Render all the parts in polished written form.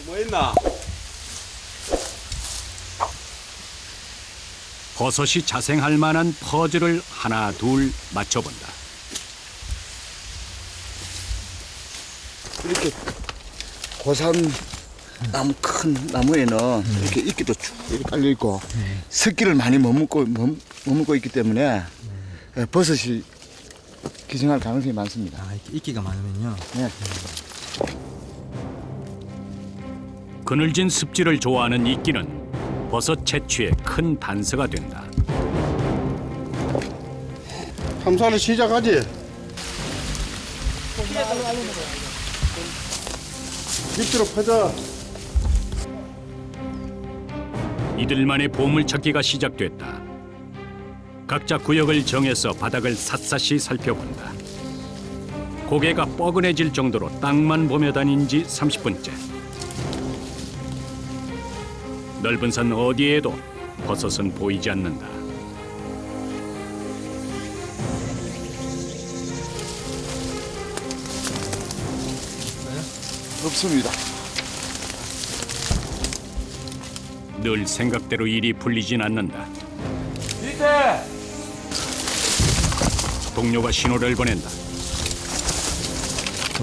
뭐 있나? 버섯이 자생할 만한 퍼즐을 하나 둘 맞춰본다. 이렇게 고산 나무 큰 나무에는 이렇게 이끼도 쭉 이렇게 깔려 있고 습기를 많이 머금고 있기 때문에 버섯이 기생할 가능성이 많습니다. 아, 이렇게 이끼가 많으면요. 네. 그늘진 습지를 좋아하는 이끼는 버섯 채취에 큰 단서가 된다. 탐사를 시작하지. 밑으로 퍼져. 이들만의 보물찾기가 시작됐다. 각자 구역을 정해서 바닥을 샅샅이 살펴본다. 고개가 뻐근해질 정도로 땅만 보며 다닌 지 30분째. 넓은 산 어디에도 버섯은 보이지 않는다. 없습니다. 늘 생각대로 일이 풀리진 않는다. 밑에. 동료가 신호를 보낸다.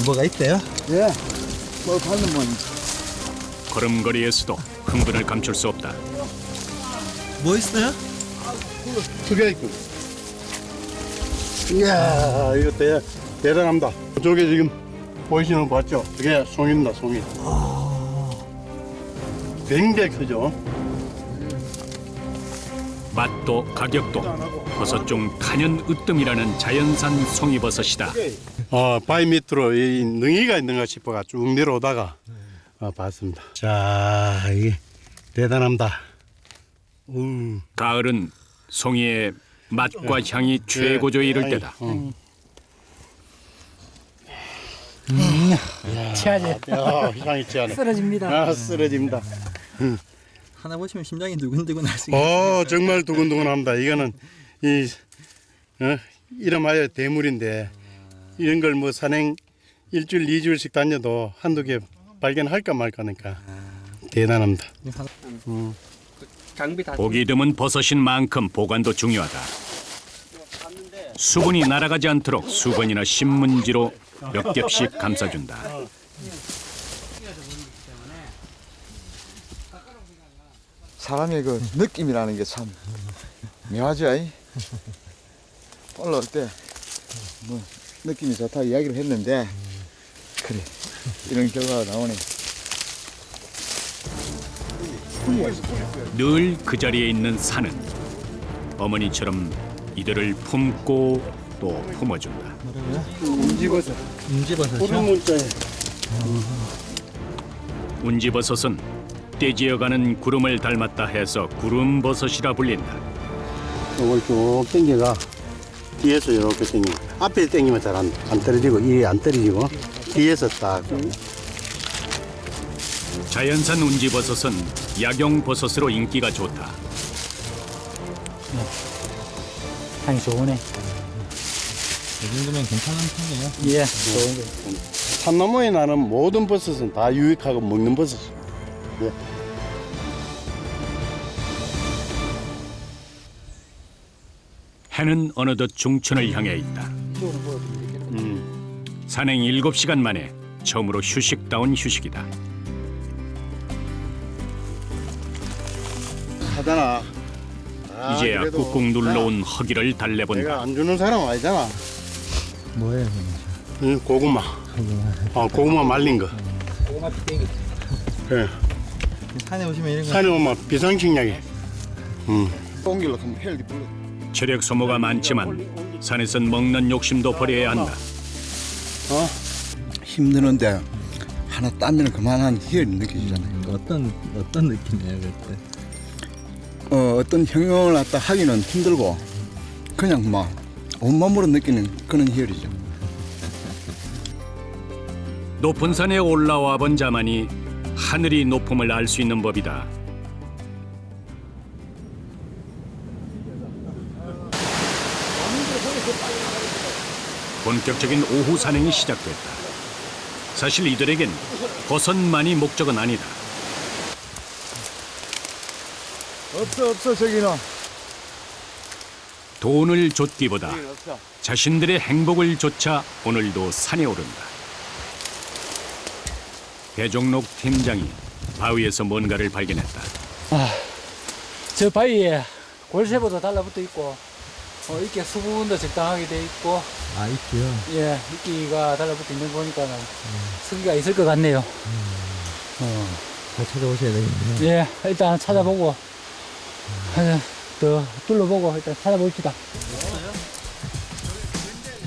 뭐가 있대요? 예. 뭐 방금 뭐 걸음걸이에서도 흥분을 감출 수 없다. 뭐 있어요? 두개 있고. 이야, 이거 대단합니다. 저게 지금 보이시는 거 봤죠? 그게 송이입니다, 송이. 굉장히 크죠? 맛도 가격도 버섯 중 단연 으뜸이라는 자연산 송이버섯이다. 바위 밑으로 이 능이가 있는가 싶어가 쭉 내려오다가 봤습니다. 자, 이게 대단합니다. 가을은 송이의 맛과 향이 최고조에 이를 때다. 취하지. 향이 취하네. 쓰러집니다. 쓰러집니다. 하나 보시면 심장이 두근두근 할 수 있어요. 정말 두근두근합니다. 이거는 이름하여 대물인데 이런 걸 뭐 산행 일주일, 이주일씩 다녀도 한두 개 발견할까 말까니까 대단합니다. 보기 드문 버섯인 만큼 보관도 중요하다. 수분이 날아가지 않도록 수건이나 신문지로 몇 겹씩 감싸준다. 사람의 그 느낌이라는 게 참 묘하죠. 올라올 때 뭐 느낌이 좋다 이야기를 했는데 그래 이런 결과가 나오네. 늘 그 자리에 있는 산은 어머니처럼 이들을 품고 또 품어준다. 움집어서 움집어서죠? 푸른 문자에 운지버섯은 떼지어가는 구름을 닮았다 해서 구름버섯이라 불린다. 이걸 쭉 당겨가 뒤에서 이렇게 당기고 앞에 당기면 잘 안 떨어지고 이게 안 떨어지고 뒤에서 딱 자연산 운지버섯은 약용버섯으로 인기가 좋다. 향이 좋으네. 이 정도면 괜찮은 편이에요. 예, 좋은 거. 산나무에 나는 모든 버섯은 다 유익하고 먹는 버섯. 예. 해는 어느덧 중천을 향해 있다. 산행 7시간 만에 처음으로 휴식다운 휴식이다. 하잖아. 이제야 그래도 꾹꾹 눌러온 허기를 달래본다. 내가 안 주는 사람 아니잖아. 뭐예요? 고구마. 고구마 말린 거. 고구마 삐기. 예. 산에 오시면 이런 거 산에 오면 비상식량이. 똥길로 가면 헬기 불러. 체력 소모가 많지만 산에선 먹는 욕심도 버려야 한다. 힘드는데 하나 따면 그만한 희열이 느껴지잖아요. 어떤 느낌이에요 그때? 어떤 형용을 갖다 하기는 힘들고 그냥 막 온몸으로 느끼는 그런 희열이죠. 높은 산에 올라와 본 자만이 하늘이 높음을 알 수 있는 법이다. 본격적인 오후 산행이 시작됐다. 사실 이들에겐 버섯만이 목적은 아니다. 없어 저기는. 돈을 좇기보다 저기는 없어. 자신들의 행복을 좇아 오늘도 산에 오른다. 배종록 팀장이 바위에서 뭔가를 발견했다. 저 바위에 골쇠보다 달라붙어 있고, 이렇게 수분도 적당하게 돼 있고, 아, 있고요. 예, 이끼가 달라붙어 있는 거 보니까는 석기가 있을 것 같네요. 잘 찾아오셔야 되겠네요. 예, 일단 찾아보고, 더 둘러보고 일단 찾아봅시다.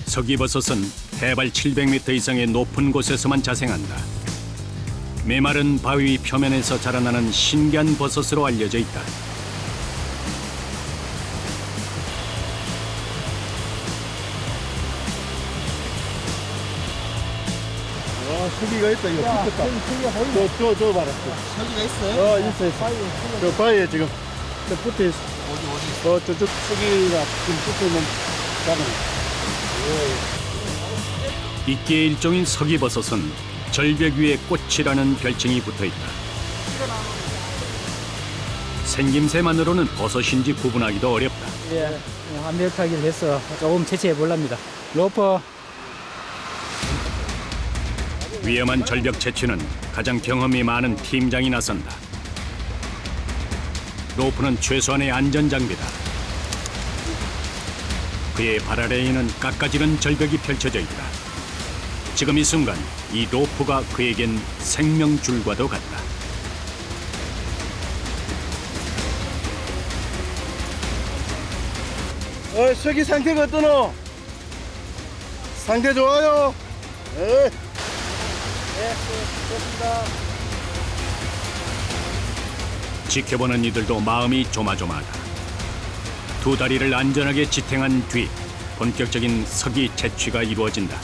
서기버섯은 해발 700m 이상의 높은 곳에서만 자생한다. 메마른 바위 표면에서 자라나는 신기한 버섯으로 알려져 있다. 석이가 있다. 이거 붙었다. 저 봐라. 여기가 있어요? 있어. 저 바위에 지금 저 붙어 있어. 어디? 저쪽 석이가 지금 붙어 있는 자는. 이끼의 일종인 서기버섯은 절벽 위에 꽃이라는 별칭이 붙어 있다. 생김새만으로는 버섯인지 구분하기도 어렵다. 예, 완벽하기를 해서 조금 채취해 볼랍니다. 로퍼. 위험한 절벽 채취는 가장 경험이 많은 팀장이 나선다. 로프는 최소한의 안전장비다. 그의 발 아래에는 깎아지른 절벽이 펼쳐져 있다. 지금 이 순간 이 로프가 그에겐 생명줄과도 같다. 석이 상태가 어떠노? 상태 좋아요. 네. 지켜보는 이들도 마음이 조마조마하다. 두 다리를 안전하게 지탱한 뒤 본격적인 서기 채취가 이루어진다.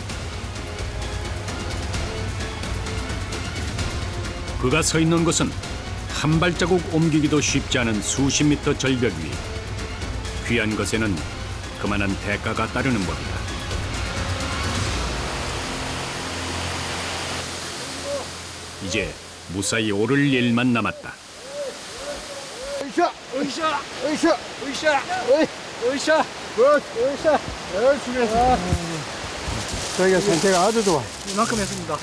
그가 서 있는 곳은 한 발자국 옮기기도 쉽지 않은 수십 미터 절벽 위. 귀한 것에는 그만한 대가가 따르는 법이다. 이제 무사히 오를 일만 남았다. 으쌰, 으쌰, 으쌰, 으쌰, 으쌰, 으쌰, 으쌰. 저희가 상태가 아주 좋아. 이만큼 했습니다.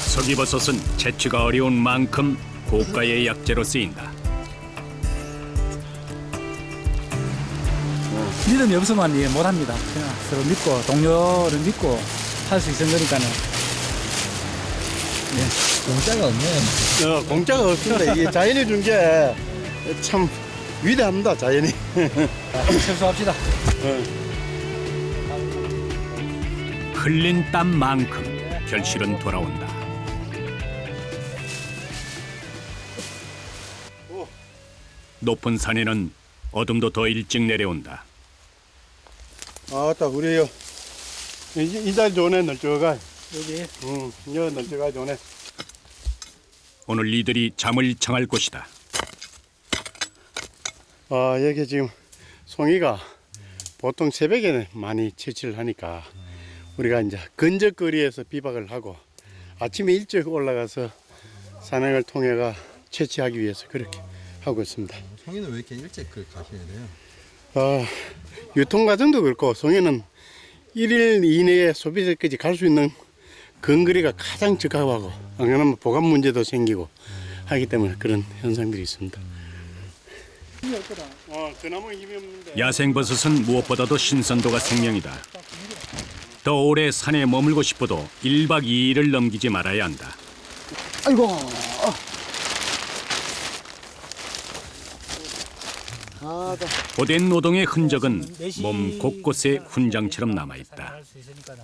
서기버섯은 채취가 어려운 만큼 고가의 약재로 쓰인다. 믿음이 없으면 예, 못합니다. 그냥 서로 믿고 동료를 믿고 할 수 있는 거니까는. 공짜가 없네요. 공짜가 없습니다. 이게 자연이 준 게 참 위대합니다. 자연이. 철수합시다. 흘린 땀만큼 결실은 돌아온다. 높은 산에는 어둠도 더 일찍 내려온다. 아따 우리요. 이 자리 좋네. 널쩍아. 여기 여 널쩍아 좋네. 오늘 이들이 잠을 청할 곳이다. 여기 지금 송이가 보통 새벽에 많이 채취를 하니까 우리가 이제 근적거리에서 비박을 하고 아침에 일찍 올라가서 산행을 통해가 채취하기 위해서 그렇게 하고 있습니다. 송이는 왜 이렇게 일찍 가셔야 돼요? 유통 과정도 그렇고 송이는 1일 이내에 소비자까지 갈 수 있는 근거리가 가장 적합하고 안 그러면 보관 문제도 생기고 하기 때문에 그런 현상들이 있습니다. 그나마 힘이 없는데. 야생버섯은 무엇보다도 신선도가 생명이다. 더 오래 산에 머물고 싶어도 1박 2일을 넘기지 말아야 한다. 아이고. 고된 노동의 흔적은 몸 곳곳에 훈장처럼 남아있다. 할 수 있으니까는.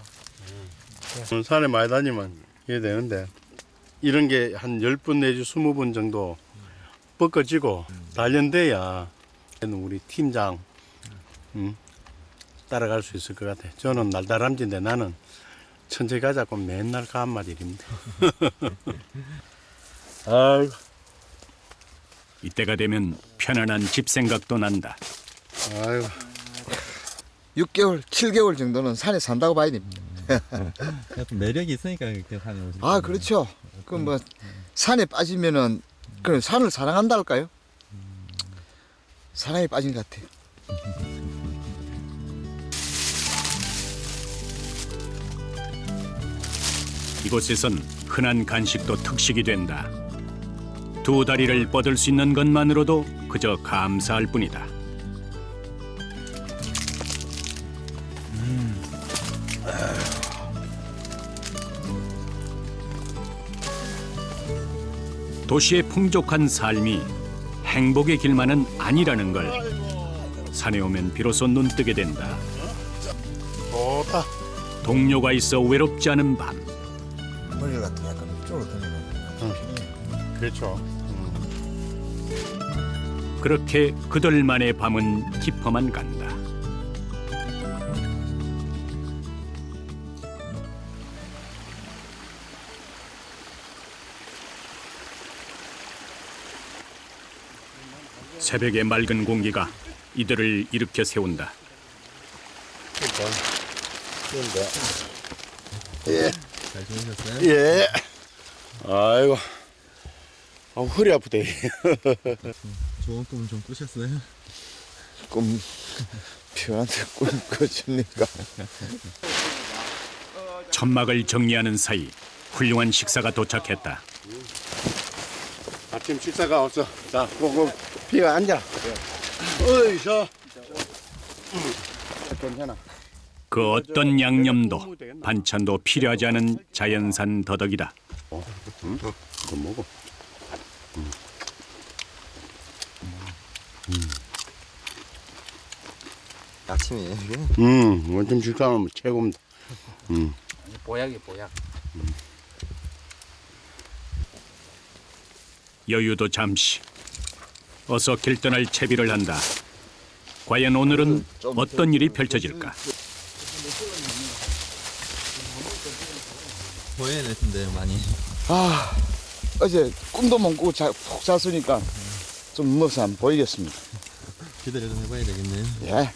산에 많이 다니면 이게 되는데 이런 게 한 10분 내지 20분 정도 뻗어지고 단련돼야 우리 팀장 따라갈 수 있을 것 같아. 저는 날다람쥐인데 나는 천천히 가자고 맨날 가 한마디입니다. 아이고. 이때가 되면 편안한 집 생각도 난다. 아이고. 6개월, 7개월 정도는 산에 산다고 봐야 됩니다. 좀 매력이 있으니까 이렇게 산에 오실 아, 그렇죠. 그 뭐 산에 빠지면은 그 산을 사랑한다 할까요? 사랑에 빠진 것 같아요. 이곳에선 흔한 간식도 특식이 된다. 두 다리를 뻗을 수 있는 것만으로도 그저 감사할 뿐이다. 도시의 풍족한 삶이 행복의 길만은 아니라는 걸 산에 오면 비로소 눈뜨게 된다. 좋다. 동료가 있어 외롭지 않은 밤. 머리를 갖다 약간 이쪽으로 돌리면 그렇죠. 그렇게 그들만의 밤은 깊어만 간다. 새벽의 맑은 공기가 이들을 일으켜 세운다. 잘 지내셨어요? 예. 아이고. 아, 허리 아프대. 좋은 꿈 좀 꾸셨어요? 꿈 필요한데 꿈 꿔줍니까? 천막을 정리하는 사이 훌륭한 식사가 도착했다. 아침 식사가 없어. 자, 고고 피가 앉아. 어이서. 괜찮아. 그 어떤 양념도 반찬도 필요하지 않은 자연산 더덕이다. 그거 먹어. 아침에 이게 원점 식사하면 최고입니다. 보약이 보약. 여유도 잠시. 어서 길 떠날 채비를 한다. 과연 오늘은 어떤 일이 펼쳐질까? 보여야 될 텐데 많이. 아, 어제 꿈도 못 꾸고 푹 잤으니까 좀 무엇을 안 보이겠습니다. 기다려 좀 해봐야 되겠네요. 예.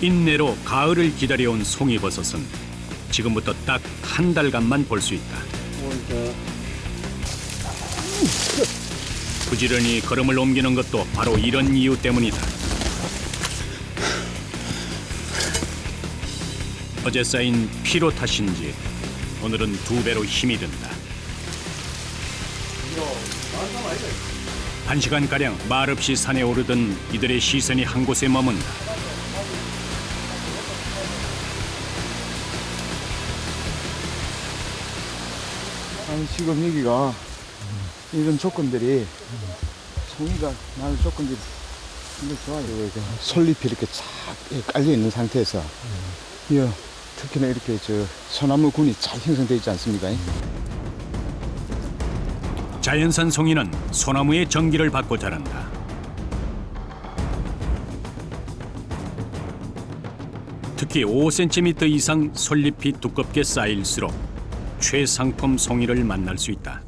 인내로 가을을 기다려온 송이버섯은 지금부터 딱 한 달간만 볼 수 있다. 부지런히 걸음을 옮기는 것도 바로 이런 이유 때문이다. 어제 쌓인 피로 탓인지 오늘은 두 배로 힘이 든다. 1시간가량 말없이 산에 오르던 이들의 시선이 한 곳에 머문다. 아니, 지금 여기가 이런 조건들이 송이가 나는 조건들이 굉장히 좋아요. 솔잎이 이렇게 쫙 깔려 있는 상태에서 특히나 이렇게 소나무군이 잘 형성되어 있지 않습니까? 자연산 송이는 소나무의 전기를 받고 자란다. 특히 5cm 이상 솔잎이 두껍게 쌓일수록 최상품 송이를 만날 수 있다.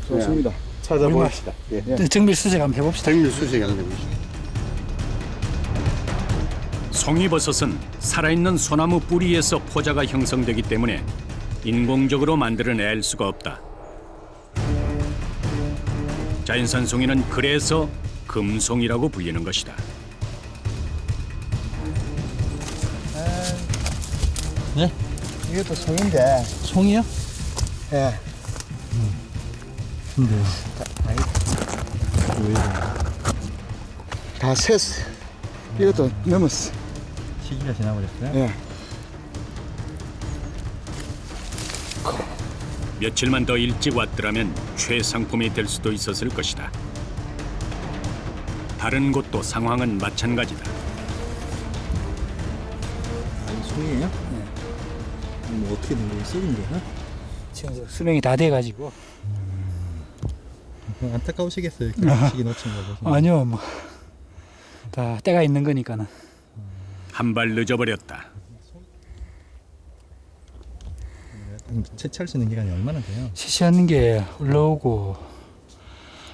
좋습니다. 찾아봅시다. 예. 정밀 수색 한번 해봅시다. 생밀 수색 한번 해봅시다. 송이버섯은 살아있는 소나무 뿌리에서 포자가 형성되기 때문에 인공적으로 만들어낼 수가 없다. 자연산 송이는 그래서 금송이라고 불리는 것이다. 네? 이것도 송인데, 송이요? 예. 근데 다 샜어. 이것도 넘었어. 시기가 지나버렸어요? 예. 며칠만 더 일찍 왔더라면 최상품이 될 수도 있었을 것이다. 다른 곳도 상황은 마찬가지다. 아니 송이에요? 네. 뭐 어떻게 된 거예요? 썩은 거야? 지금 수명이 다 돼가지고. 안타까우시겠어요. 시기 놓친 거 보시면. 아니요, 뭐 다 때가 있는 거니까는. 한 발 늦어버렸다. 채취할 수 있는 기간이 얼마나 돼요? 시시하는 게 올라오고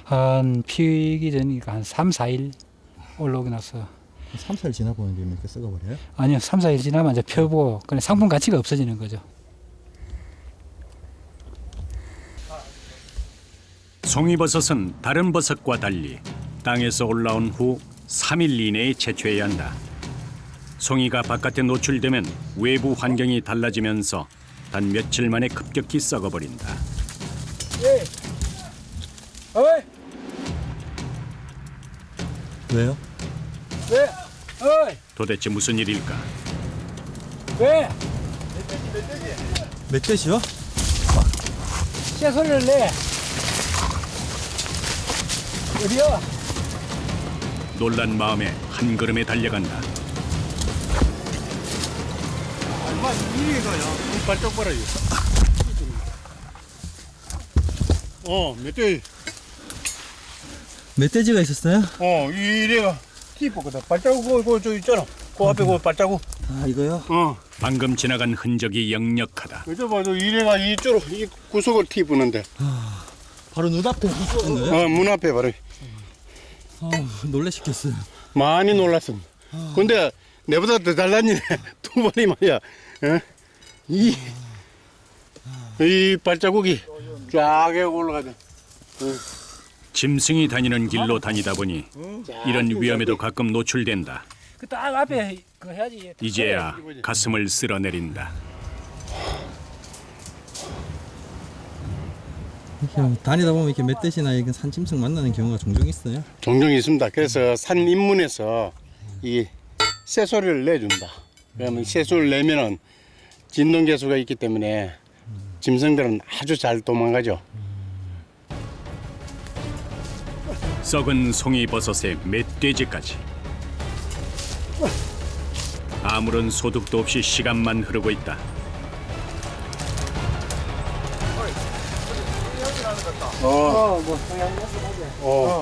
한 피기 전이니까 한 3, 4일 올라오고 나서 3, 4일 지나 보면 이제 이렇게 썩어버려요? 아니요, 3, 4일 지나면 이제 펴고 그냥 상품 가치가 없어지는 거죠. 송이버섯은 다른 버섯과 달리 땅에서 올라온 후 3일 이내에 채취해야 한다. 송이가 바깥에 노출되면 외부 환경이 달라지면서 단 며칠 만에 급격히 썩어버린다. 왜요? 도대체 무슨 일일까? 멧돼지요? 쇠소리를 내. 어디야? 놀란 마음에 한 걸음에 달려간다. 발짝 봐라 이거. 멧돼지. 멧돼지가 있었어요? 이래가 티포거든. 발자국 그저 있잖아. 그 앞에 그 발자국. 아, 이거요? 방금 지나간 흔적이 역력하다. 그저 봐도 이래가 이쪽으로 이 구석을 티부는데. 바로 눈앞에 있는 거예요? 문 앞에 바로. 놀래시켰어요. 많이 놀랐어. 근데 내보다 더 잘났네. 두 번이 말이야. 이 발자국이 쫙 올라가네. 짐승이 다니는 길로 다니다 보니 이런 위험에도 가끔 노출된다. 그 딱 앞에 그거 해야지. 이제야 가슴을 쓸어내린다. 이렇게 다니다 보면 이렇게 멧돼지나 이런 산짐승 만나는 경우가 종종 있어요. 종종 있습니다. 그래서 산 입문에서 이 새소리를 내준다. 그러면 새소리를 내면은 진동계수가 있기 때문에 짐승들은 아주 잘 도망가죠. 썩은 송이버섯에 멧돼지까지. 아무런 소득도 없이 시간만 흐르고 있다.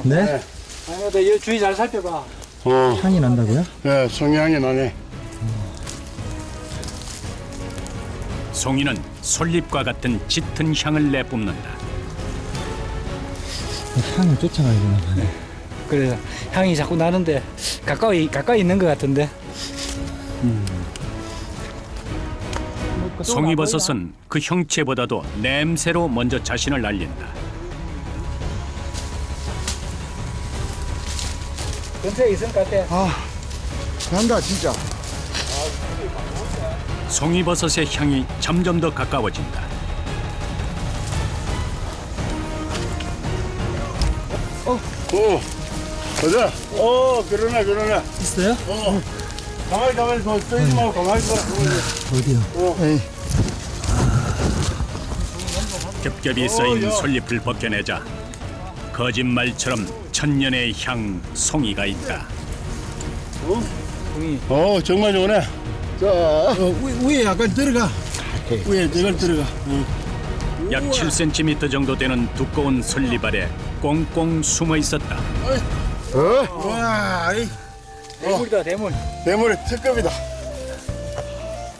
네? 아니, 내 주위 잘 살펴봐. 향이 난다고요? 네, 송이향이 나네. 송이는 솔잎과 같은 짙은 향을 내뿜는다. 향을 쫓아가야 되나 봐요. 그래서 향이 자꾸 나는데 가까이 있는 것 같은데. 송이버섯은 그 형체보다도 냄새로 먼저 자신을 알린다. 근처에 있을 것 같아. 난다 진짜. 송이버섯의 향이 점점 더 가까워진다. 보자. 그러나. 있어요? 가만히 쏘지 말고 가만히 있어라. 어디요? 겹겹이 쌓인 솔잎을 벗겨내자 거짓말처럼 천년의 향 송이가 있다. 정말 좋네. 위에 약간 들어가. 위에 저걸 들어가. 약 7cm 정도 되는 두꺼운 솔잎 아래 꽁꽁 숨어 있었다. 와, 대물이다, 대물. 대물의 특급이다.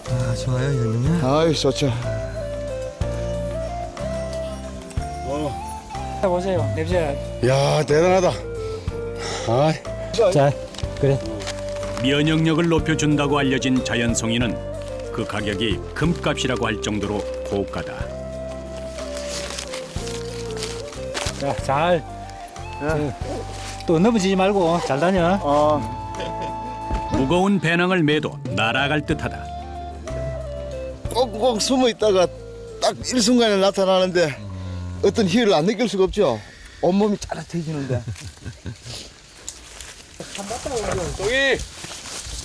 아, 좋아요, 형님. 아이 좋죠. 보세요, 냄새. 야, 대단하다. 자, 그래. 면역력을 높여준다고 알려진 자연송이는 그 가격이 금값이라고 할 정도로 고가다. 자, 잘. 또 넘어지지 말고 잘 다녀. 무거운 배낭을 매도 날아갈 듯하다. 꼭꼭 숨어 있다가 딱 일순간에 나타나는데 어떤 희열을 안 느낄 수가 없죠. 온몸이 짜릿해지는데.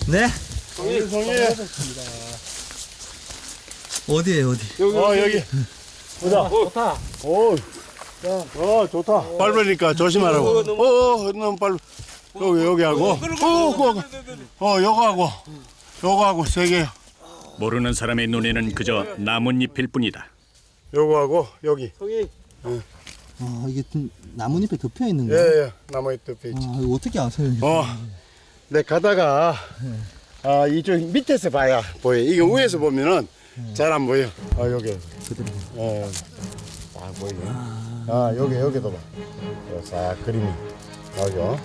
네? 송이. 어디에요, 어디? 여기. 보자. 좋다. 좋다. 밟으니까 조심하라고. 너무 밟. 여기 하고. 요거하고 세 개. 모르는 사람의 눈에는 그저 나뭇잎일 뿐이다. 요거하고 여기. 아, 이게 좀 나뭇잎에 덮여 있는 거예요? 예, 나무에 덮여 있지. 아, 이거 어떻게 아세요? 내 가다가 이쪽 밑에서 봐야 보여. 이게 위에서 보면은 잘 안 보여. 여기. 그대로. 딱 보이네. 여기도 봐. 싹 그림이 여기요.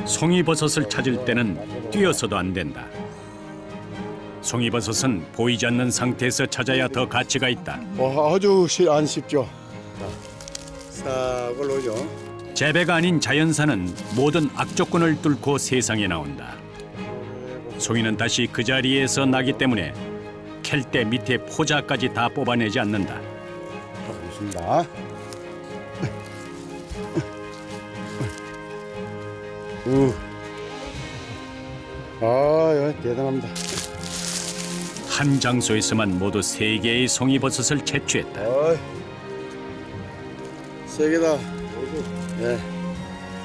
송이버섯을 찾을 때는 뛰어서도 안 된다. 송이버섯은 보이지 않는 상태에서 찾아야 더 가치가 있다. 아주 안 쉽죠. 싹 올라오죠. 재배가 아닌 자연산은 모든 악조건을 뚫고 세상에 나온다. 송이는 다시 그 자리에서 나기 때문에 캘 때 밑에 포자까지 다 뽑아내지 않는다. 좋습니다. 아, 대단합니다. 한 장소에서만 모두 3개의 송이버섯을 채취했다. 세 개다. 예.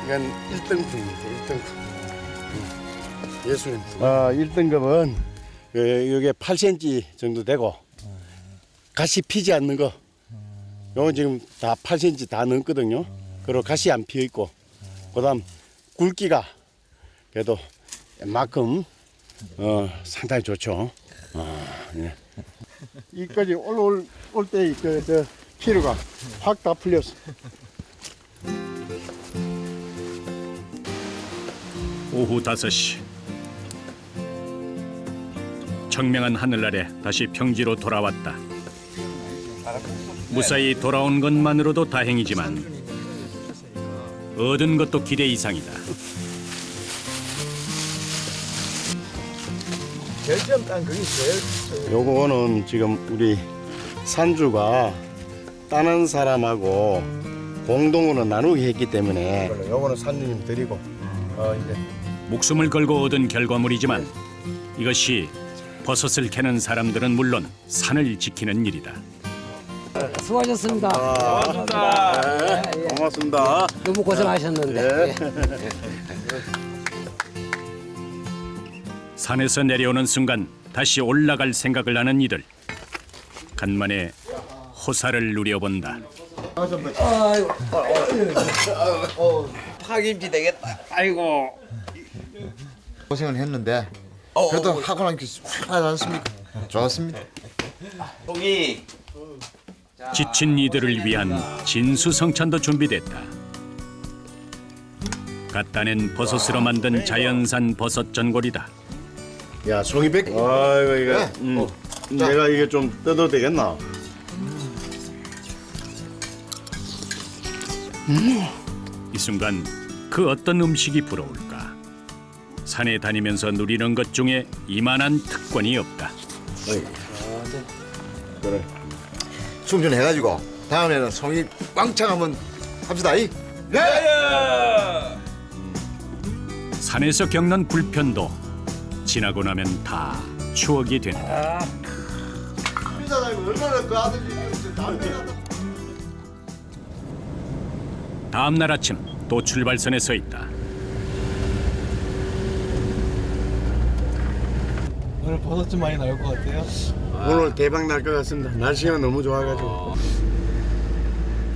이건 1등급입니다. 1등급. 예수님. 1등급은 이게 8cm 정도 되고 가시 피지 않는 거. 요건 지금 다 8cm 다 넘거든요. 그리고 가시 안 피어 있고. 그다음 굵기가 그래도 웬만큼 상당히 좋죠. 예. 이까지 올라올 때 그 피로가 확 다 풀렸어. 오후 5시. 청명한 하늘 아래 다시 평지로 돌아왔다. 무사히 돌아온 것만으로도 다행이지만 얻은 것도 기대 이상이다. 제일 딴 그게 제일 요거는 지금 우리 산주가 따는 사람하고 공동으로 나누게 했기 때문에 요거는 산주님 드리고 이제 목숨을 걸고 얻은 결과물이지만 이것이 버섯을 캐는 사람들은 물론 산을 지키는 일이다. 수고하셨습니다. 고맙습니다. 너무 고생하셨는데. 산에서 내려오는 순간 다시 올라갈 생각을 하는 이들. 간만에 호사를 누려본다. 파김치 되겠다. 아이고. 고생을 했는데 그래도 하고 나니까 편하지 않습니까? 좋습니다. 송이. 지친 이들을 위한 진수성찬도 준비됐다. 갓 따낸 버섯으로 만든 자연산 버섯 전골이다. 야, 송이백. 아이고 이거. 내가 이게 좀 뜯어도 되겠나? 이 순간 그 어떤 음식이 부러울까? 산에 다니면서 누리는 것 중에 이만한 특권이 없다. 그래. 충전해가지고 다음에는 송이 왕창 한번 합시다. 산에서 겪는 불편도 지나고 나면 다 추억이 된다. 얼마나 그 아들이 다음 날 아침 또 출발선에 서 있다. 오늘 버섯 좀 많이 나올 것 같아요. 오늘 대박 날 것 같습니다. 날씨가 너무 좋아가지고.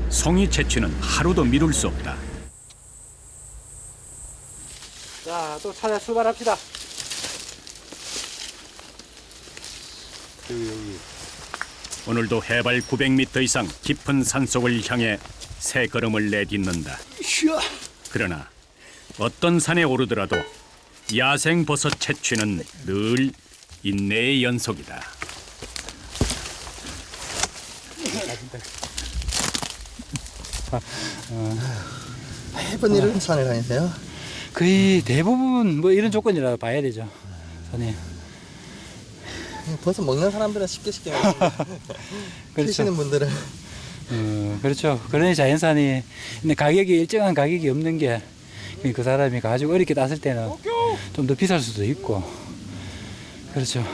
송이 채취는 하루도 미룰 수 없다. 자, 또 찾아 출발합시다. 오늘도 해발 900m 이상 깊은 산속을 향해 새 걸음을 내딛는다. 그러나 어떤 산에 오르더라도 야생 버섯 채취는 늘 인내의 연속이다. 매번 이런 산에 다니세요? 거의 대부분 뭐 이런 조건이라 봐야 되죠. 산에. 버섯 먹는 사람들은 쉽게 먹습니다. 키시는 분들은 그렇죠. 그러니 자연산이 근데 가격이 일정한 가격이 없는 게 그 사람이 가지고 어렵게 땄을 때는 좀 더 비쌀 수도 있고 그렇죠.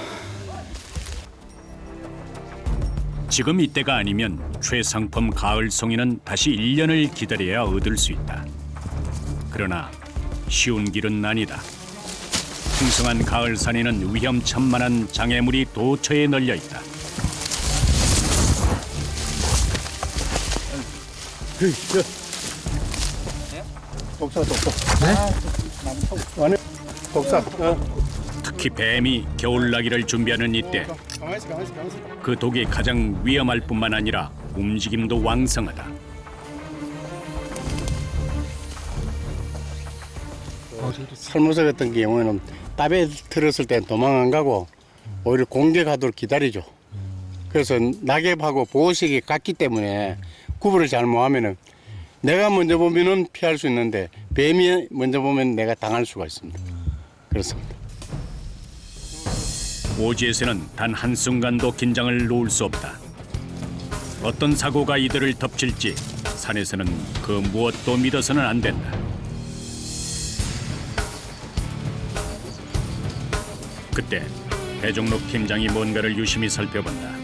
지금 이때가 아니면 최상품 가을 송이는 다시 1년을 기다려야 얻을 수 있다. 그러나 쉬운 길은 아니다. 풍성한 가을 산에는 위험천만한 장애물이 도처에 널려 있다. 독사. 네? 안에 독사. 특히 뱀이 겨울나기를 준비하는 이때 가만히 있어. 그 독이 가장 위험할 뿐만 아니라 움직임도 왕성하다. 살모사 같은 경우에는 땀에 들었을 땐 도망 안 가고 오히려 공격하도록 기다리죠. 그래서 낙엽하고 보호색이 같기 때문에 구분을 잘못하면은 내가 먼저 보면은 피할 수 있는데 뱀이 먼저 보면 내가 당할 수가 있습니다. 그렇습니다. 오지에서는 단 한순간도 긴장을 놓을 수 없다. 어떤 사고가 이들을 덮칠지 산에서는 그 무엇도 믿어서는 안 된다. 그때 배종록 팀장이 뭔가를 유심히 살펴본다.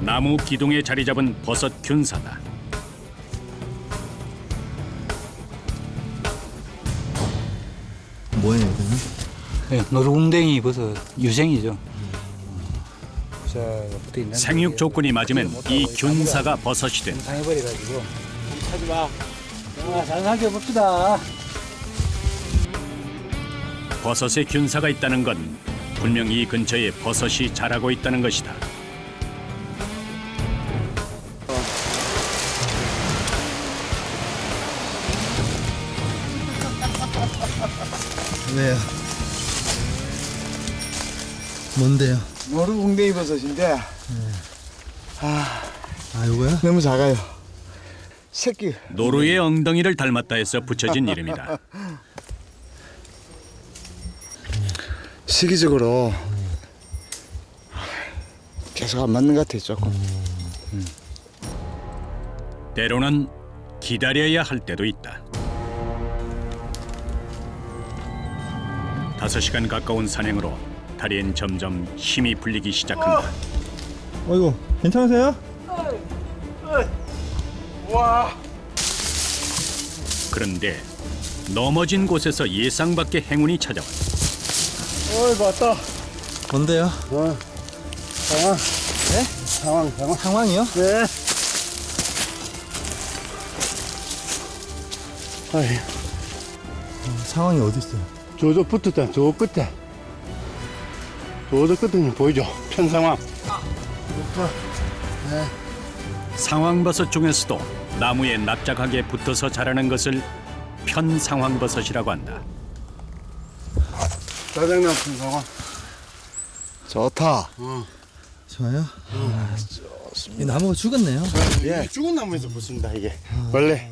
나무 기둥에 자리 잡은 버섯 균사다. 뭐예요, 이거는? 네, 노루궁뎅이 버섯 유생이죠. 부사가 붙어 있는. 생육 조건이 맞으면 이 균사가 버섯이 된다. 상해버려가지고. 하지 마. 잘 살펴봅시다. 버섯에 균사가 있다는 건 분명 이 근처에 버섯이 자라고 있다는 것이다. 왜요? 뭔데요? 노루궁뎅이 버섯인데 아, 요거요? 너무 작아요. 새끼 노루의 엉덩이를 닮았다 해서 붙여진 이름이다. 시기적으로 계속 안 맞는 것 같아요, 조금. 때로는 기다려야 할 때도 있다. 5시간 가까운 산행으로 다리엔 점점 힘이 풀리기 시작한다. 어이구, 괜찮으세요? 그런데 넘어진 곳에서 예상 밖의 행운이 찾아왔다. 어이 맞다. 뭔데요? 상황. 네? 상황. 상황이요? 네. 아이, 상황이 어디 있어요? 저저 붙었다. 저 끝에. 저 끝에 보이죠? 편 상황. 상황버섯 중에서도 나무에 납작하게 붙어서 자라는 것을 편상황버섯이라고 한다. 짜장면 편 상황. 좋다. 좋아요? 이 나무가 죽었네요. 예. 죽은 나무에서 붙습니다 이게. 원래.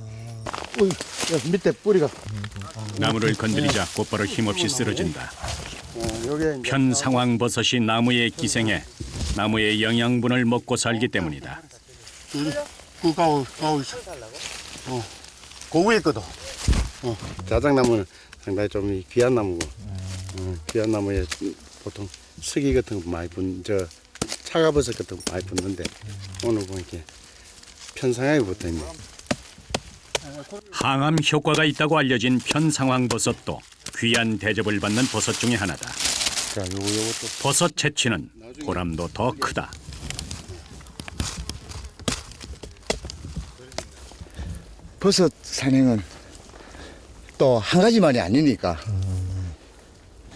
야, 밑에 뿌리가. 나무를 건드리자 곧바로 힘없이 쓰러진다. 여기에 이제 편상황버섯이 나무에 기생해 나무의 영양분을 먹고 살기 때문이다. 그 가오 있어. 고구에 거도. 자작나무는 상당히 좀 귀한 나무고. 귀한 나무에 보통 스기 같은 거 많이 저 차가버섯 같은 거 많이 붙는데 오늘 보니까 이렇게 편상하게 붙어 있네. 항암 효과가 있다고 알려진 편상황버섯도 귀한 대접을 받는 버섯 중에 하나다. 자, 요것도 버섯 채취는 보람도 더 크다. 버섯 산행은 또 한 가지만이 아니니까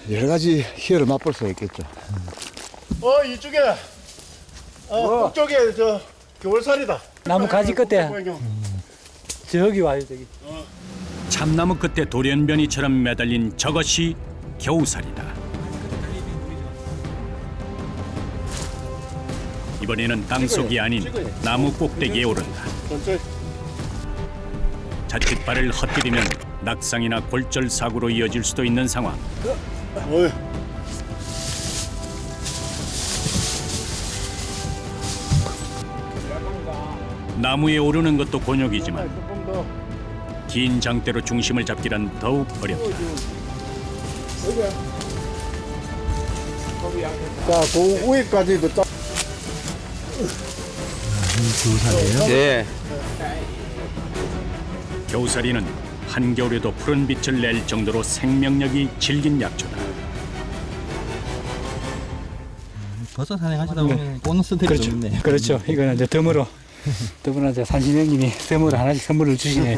여러 가지 희열을 맛볼 수 있겠죠. 이쪽에 북쪽에 저 겨울살이다. 나무 가지 끝에 저기 와요 저기. 참나무 끝에 돌연변이처럼 매달린 저것이 겨우살이다. 이번에는 땅속이 아닌 나무 꼭대기에 오른다. 전체 자칫 발을 헛디디면 낙상이나 골절 사고로 이어질 수도 있는 상황. 어이. 나무에 오르는 것도 곤욕이지만 긴 장대로 중심을 잡기란 더욱 어렵다. 자, 그 위에까지도 딱. 조사예요? 네. 겨우살이는 한겨울에도 푸른 빛을 낼 정도로 생명력이 질긴 약초다. 버섯 산행하시다 보면 보너스 혜택이 좀 있네. 그렇죠. 이거는 이제 덤으로 이제 산신령님이 덤으로 하나씩 선물을 주시네.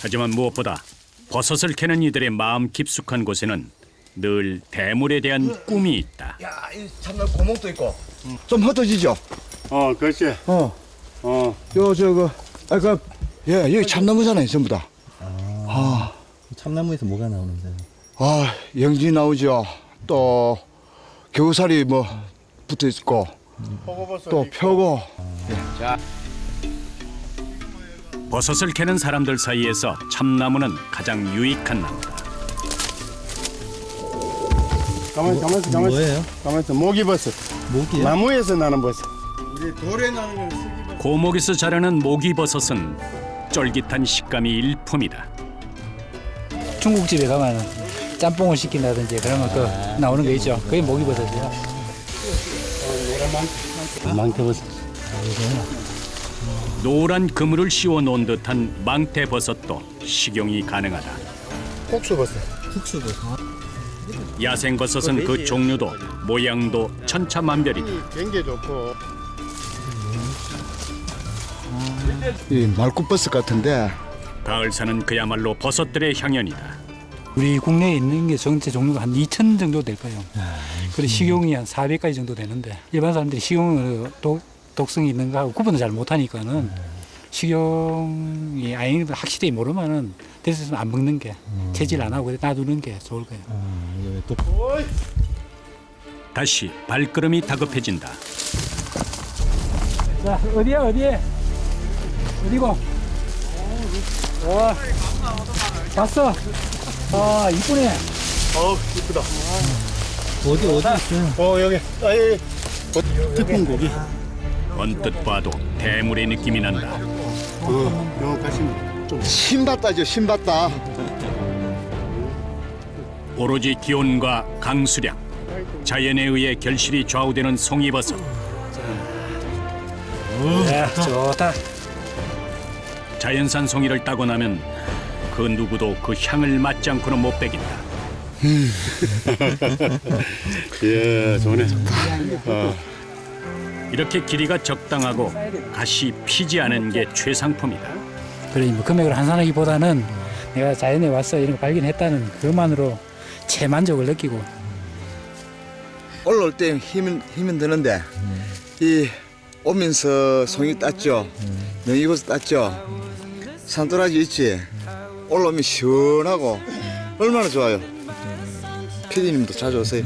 하지만 무엇보다 버섯을 캐는 이들의 마음 깊숙한 곳에는 늘 대물에 대한 꿈이 있다. 야, 이 참나 고목도 있고 좀 흩어지죠. 그렇지. 요 저거 여기 참나무잖아요, 전부 다. 참나무에서 뭐가 나오는데? 영지 나오죠. 또 겨우살이 뭐 붙어 있고, 또 표고. 버섯을 캐는 사람들 사이에서 참나무는 가장 유익한 나무다. 가만있어. 뭐예요? 가만있어. 모기버섯. 모기요? 나무에서 나는 버섯. 우리 돌에 나는 건 쓰기버섯. 고목에서 자라는 모기버섯은 쫄깃한 식감이 일품이다. 중국집에 가면 짬뽕을 시킨다든지 그러면 그 나오는 거 있죠. 그게 모기버섯이에요. 망태버섯. 노란 그물을 씌워 놓은 듯한 망태버섯도 식용이 가능하다. 국수버섯. 국수버섯. 야생버섯은 그 종류도 모양도 천차만별이다. 경계 좋고. 이 말굽버섯 같은데, 가을사는 그야말로 버섯들의 향연이다. 우리 국내에 있는 게 전체 종류가 한 2,000 정도 될 거예요. 그리고 식용이 한 400가지 정도 되는데 일반 사람들이 식용으로 독성이 있는 거하고 구분을 잘 못하니까는 식용이 아닌 확실히 모르면은 됐으면 안 먹는 게 체질 안 하고 놔두는 게 좋을 거예요. 또 다시 발걸음이 다급해진다. 자, 어디야? 어디고? 와, 봤어? 이쁘네. 이쁘다. 어디 있어요? 여기. 특분 고기. 언뜻 봐도 대물의 느낌이 난다. 요 가시면 좀. 신받다죠, 신받다. 오로지 기온과 강수량, 자연에 의해 결실이 좌우되는 송이버섯. 야, 좋다. 자연산 송이를 따고 나면 그 누구도 그 향을 맡지 않고는 못 베긴다. 예, 좋네. 이렇게 길이가 적당하고 가시 피지 않은 게 최상품이다. 그래, 뭐 금액을 환산하기보다는 내가 자연에 와서 이런 거 발견했다는 그것만으로 최만족을 느끼고. 올라올 때 힘은 드는데, 이 오면서 송이 땄죠. 능이버섯 땄죠. 산도라지 있지. 올라오면 시원하고 얼마나 좋아요. 피디님도 자주 오세요.